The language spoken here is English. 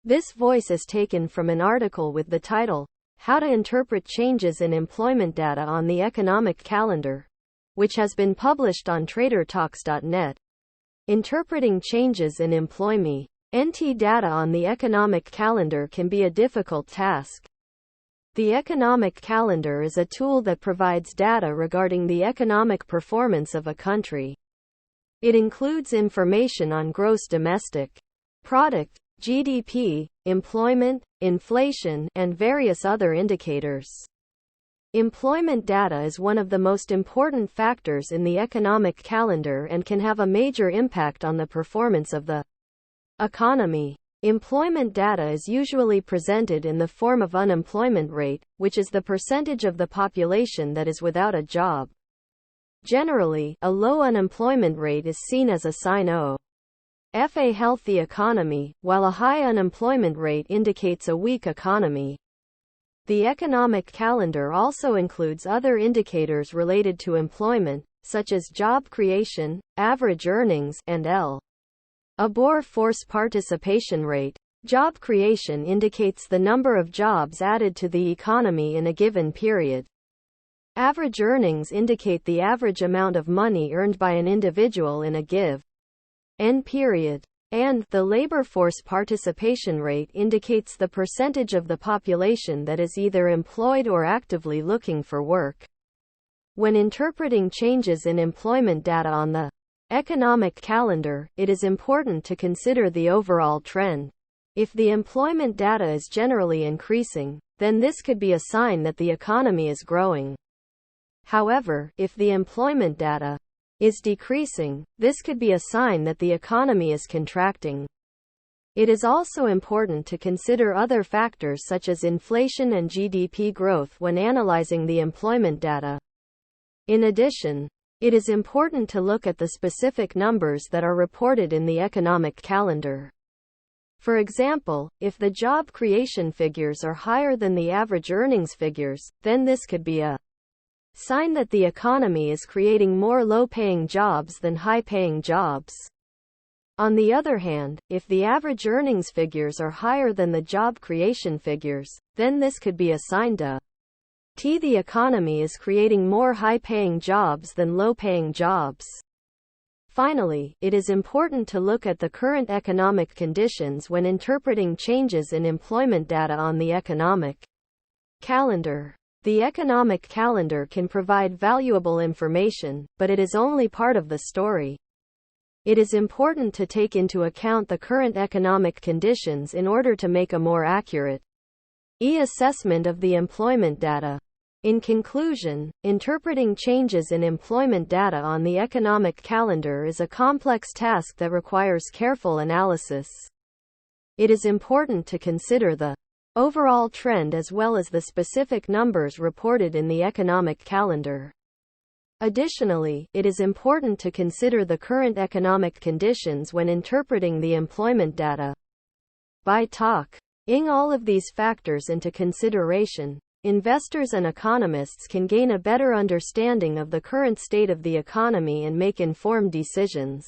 This voice is taken from an article with the title, How to Interpret Changes in Employment Data on the Economic Calendar, which has been published on TRADERTALKSNET. Interpreting changes in employment data on the economic calendar can be a difficult task. The economic calendar is a tool that provides data regarding the economic performance of a country. It includes information on gross domestic product, GDP, employment, inflation, and various other indicators. Employment data is one of the most important factors in the economic calendar and can have a major impact on the performance of the economy. Employment data is usually presented in the form of unemployment rate, which is the percentage of the population that is without a job. Generally, a low unemployment rate is seen as a sign of a healthy economy, while a high unemployment rate indicates a weak economy. The economic calendar also includes other indicators related to employment, such as job creation, average earnings, and labor force participation rate. Job creation indicates the number of jobs added to the economy in a given period. Average earnings indicate the average amount of money earned by an individual in a given period. And the labor force participation rate indicates the percentage of the population that is either employed or actively looking for work. When interpreting changes in employment data on the economic calendar, it is important to consider the overall trend. If the employment data is generally increasing, then this could be a sign that the economy is growing. However, if the employment data is decreasing, this could be a sign that the economy is contracting. It is also important to consider other factors such as inflation and GDP growth when analyzing the employment data. In addition, it is important to look at the specific numbers that are reported in the economic calendar. For example, if the job creation figures are higher than the average earnings figures, then this could be a sign that the economy is creating more low-paying jobs than high-paying jobs. On the other hand, if the average earnings figures are higher than the job creation figures, then this could be a sign that the economy is creating more high-paying jobs than low-paying jobs. Finally, it is important to look at the current economic conditions when interpreting changes in employment data on the economic calendar. The economic calendar can provide valuable information, but it is only part of the story. It is important to take into account the current economic conditions in order to make a more accurate assessment of the employment data. In conclusion, interpreting changes in employment data on the economic calendar is a complex task that requires careful analysis. It is important to consider the overall trend as well as the specific numbers reported in the economic calendar. Additionally, it is important to consider the current economic conditions when interpreting the employment data. By taking all of these factors into consideration, investors and economists can gain a better understanding of the current state of the economy and make informed decisions.